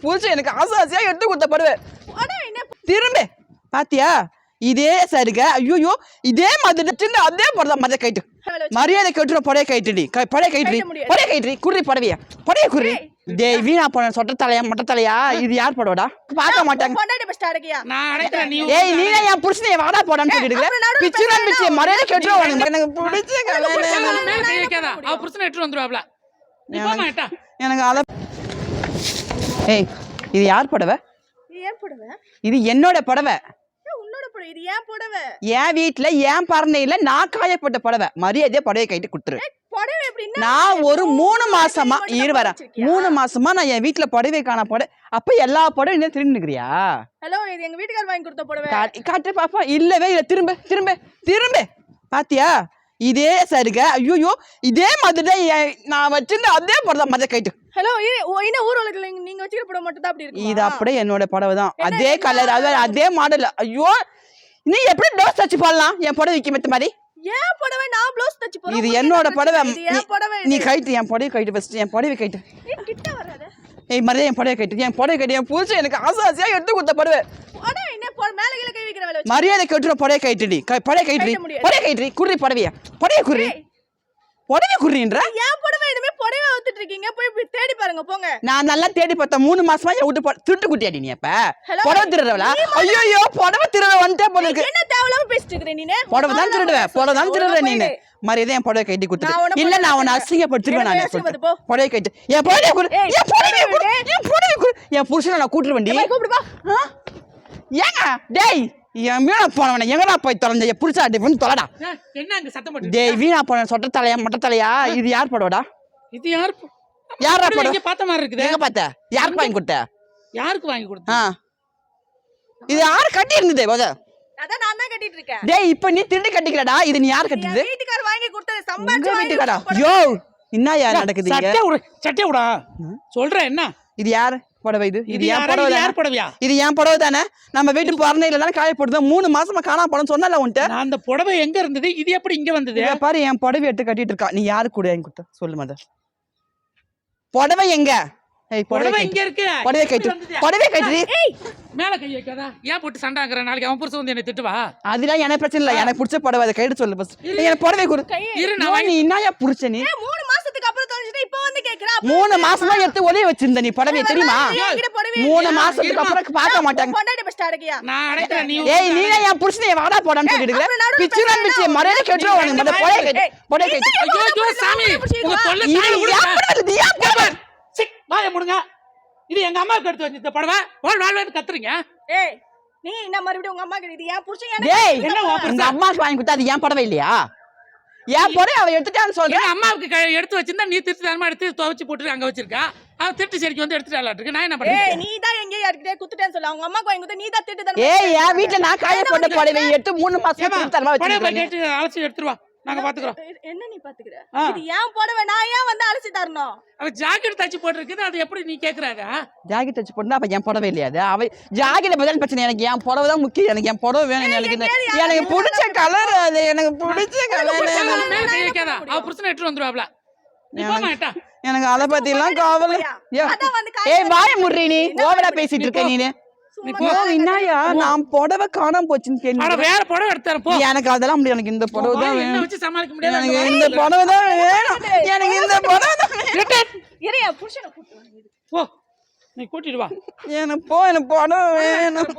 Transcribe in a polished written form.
புருஷன் எனக்கு ஆசையா எடுத்து கொடுத்த புடவை திரும்ப பாத்தியா இதே சரிங்க ஐயோ இதே மாதிரி சின்ன அதே புடவை மத கைட்டு மரியாதை கேட்டு புடவை கைட்டுடி புடவை கைட்டுடி குர்ரி புடவையா புடவை குர்ரி டேய் வீணா போன சொட்ட தலையா மொட்டை தலையா இது யார் படவடா பார்க்க மாட்டாங்க ஏய் நீ என் புருஷனை வாடா போடான்னு சொல்லிட்டு பிச்சு மரியாதை கேட்டு எனக்கு பிடிச்ச அவ புருஷனை எடுத்து வந்துருவாப்ல எனக்கு அத ஏய் இது யார் புடவை இது என்னோட புடவை என் வீட்டுல என் பறனையில நான் காயப்பட்ட புடவை மரியாதையா புடவை கைட்டு கொடுத்துரு நான் ஒரு 3 மாசமா வரேன் 3 மாசமா நான் என் வீட்டுல புடவை காண புடவை அப்ப எல்லா புடவை என்ன திரும்பி நிக்கிறியா ஹலோ இது எங்க வீட்டுக்காரர் வாங்கி கொடுத்த புடவை காட்டு பாப்பா இல்லவே இல்ல திரும்ப பாத்தியா இதே சரிங்க ஐயோ இதே மாதிரி நான் வச்சிருந்த அதே புடவை மத கைட்டு ஹலோ என்ன ஊர் உலகத்துல நீங்க வச்சிருக்க புடவை மட்டும் தான் அப்படி இருக்கு இது அப்படியே என்னோட புடவை தான் அதே கலர் அதே மாடல் ஐயோ நீ எப்படி ப்ளவுஸ் தச்சு போடலாம் என் புடவைக்கு மத்த மாதிரி ஏன் புடவை நான் ப்ளவுஸ் தச்சு போறேன் இது என்னோட புடவை நீ கைட்டு என் புடவை கைட்டு ஃபர்ஸ்ட் என் புடவை கைட்டு கிட்ட வராத ஏய் மரியாதை என் புடவை கைட்டு என் புருஷன் எனக்கு ஆசையா எடுத்து கொடுத்த புடவை என்ன மேல கீழ கை வைக்கிற வேலை மரியாதை கேட்டு புடவை கைட்டுடி புடவை கைட்டுடி குர்ரி புடவையா புடவை குர்ரின்ற ஏன் புடவை இதுமே புடவை ஊத்திட்டு இருக்கீங்க போய் தேடி பாருங்க போங்க நான் நல்லா தேடி பார்த்தேன் 3 மாசமா என் வீட்டு திருட்டு குட்டியாடி நீ அப்ப புடவை திருடுறவளா ஐயோ புடவை திருட வந்துட்டே போல இருக்கு என்ன தேவலாம பேசிட்டு இருக்கற நீனே புடவை தான் திருடுற நீ மரியாதை என் புடவை கைட்டி கொடுத்து இல்ல நான் உன்னை அசிங்கப்படுத்திடுவேன் நான் புடவை கைட்டு என் புருஷனை நான் கூட்டுருவேன்டி ஏங்க டேய் என் வீணா போனவன எங்கடா போய் தொலைஞ்ச என் புருஷா டிஃபன் தொலைடா என்ன சத்தம் போட்டு டேய் வீணா போன சொட்ட தலையா மொட்டை தலையா இது யார் படவடா இது யாரா படம் இங்க பார்த்த மாதிரி இருக்குது எங்க பார்த்த யாருக்கு வாங்கி கொடுத்த யாருக்கு வாங்கி கொடுத்த இது யார் கட்டி இருந்தது போத அத நான் தான் கட்டிட்டு இருக்கேன் டேய் இப்போ நீ திருடி கட்டிக்கடா இது நீ யார் கட்டிது வீட்டுக்காரர் வாங்கி கொடுத்தது சம்பாதிச்சு வீட்டுக்காரா யோ என்ன யார் நடக்குது இங்க சட்டை விடா சொல்றேன் என்ன இது யார் புடவை இது என் புடவை யார் புடவையா இது என் புடவை தானே நம்ம வீட்டு பறனையில தானே காயப்படுது 3 மாசமா காணாம போனோம்னு சொன்னல உன்ட்ட அந்த புடவை எங்க இருந்தது இது எப்படி இங்க வந்தது பாரு என் புடவை எடுத்து கட்டிட்டு இருக்கா நீ யாரு கூட வாங்கி கொடுத்த சொல்லு மத புடவை எங்க ஏய் புடவை இங்க இருக்கு புடவை கைட்டு ஏய் மேல கை வைக்காதா ஏன் போட்டு சண்டாங்கற நாளைக்கு அவன் புருஷன் வந்து என்ன திட்டுவா அதெல்லாம் எனக்கு பிரச்சனை இல்ல எனக்கு பிடிச்ச புடவை அதை கைட்டு சொல்லு பஸ் எனக்கு புடவை கொடு இரு நான் நீ என்னயா புடிச்ச நீ 3 மாசத்துக்கு அப்புறம் தொலைஞ்சிட்டு இப்போ வந்து கேக்குறா 3 மாசமா எடுத்து ஒளிய வச்சிருந்த நீ புடவை தெரியுமா 3 மாசத்துக்கு அப்புறம் பார்க்க மாட்டாங்க பொண்டாட்டி பஸ் அடக்கியா நான் அடைக்கிறேன் நீ ஏய் நீ என் புருஷனை வாடா போடான்னு சொல்லிட்டு பிச்சு மரியாதை கேட்டு உனக்கு புடவை கைட்டு ஐயோ சாமி உங்க தொல்லை தாங்க சிக் வாயை முடுங்க இது எங்க அம்மாவுக்கு எடுத்து வச்சிருந்த புடவை வாழ்வான்னு கத்துறீங்க ஏய் நீ என்ன மறுபடியும் உங்க அம்மா கிட்ட ஏன் புருஷன் டேய் உங்க அம்மாக்கு வாங்கி கொடுத்தா அது ஏன் புடவை இல்லையா ஏன் புடவை அவ எடுத்துட்டான்னு சொல்றேன் அம்மாவுக்கு எடுத்து வச்சிருந்தா நீ திருட்டு தரமா எடுத்து துவைச்சு போட்டு அங்க வச்சிருக்கா அவ திருட்டு சரிக்கு வந்து எடுத்துட்டாளாட்டு நான் என்ன பண்றேன் ஏய் நீ தான் எங்க யார்கிட்டயே குத்துட்டேன்னு சொல்ல அவங்க அம்மாக்கு வாங்கி கொடுத்தா நீ தான் திருட்டு தரமா ஏய் என் வீட்ல நான் காய போட்ட புடவை எடுத்து 3 மாசம் திருட்டு தரமா வச்சிருக்கேன் கேட்டு அலசி எடுத்துருவா நாங்க பாத்துக்கறோம் என்ன நீ பாத்துக்கற இது ஏன் புடவை நான் ஏன் வந்து அலசி தரணும் அவ ஜாக்கெட் தச்சு போட்டுருக்குது அது எப்படி நீ கேக்குறாங்க ஜாக்கெட் தச்சு போட்டா அப்ப என் புடவை இல்லையா அது அவ ஜாக்கெட் பதில் பிரச்சனை எனக்கு என் புடவை தான் முக்கியம் எனக்கு என் புடவை வேணும் எனக்கு பிடிச்ச கலர் அது எனக்கு பிடிச்ச கலர் அவ புருஷனை எடுத்து வந்துருவாப்ல எனக்கு அத பத்தி எல்லாம் கவலை ஏய் வாய முறி நீ ஓவரா பேசிட்டு இருக்க நீ என்னயா நான் புடவை காணாம போச்சுன்னு கேள்வி வேற புடவை எடுத்தாரு போ எனக்கு அதெல்லாம் முடியாது எனக்கு இந்த புடவை தான் வேணும் வச்சு சமாளிக்க முடியாது எனக்கு இந்த புடவை தான் வேணும் எனக்கு இந்த புடவை தான் இறையா புருஷனை கூட்டி வா போ நீ கூட்டிட்டு வா எனக்கு புடவை வேணும்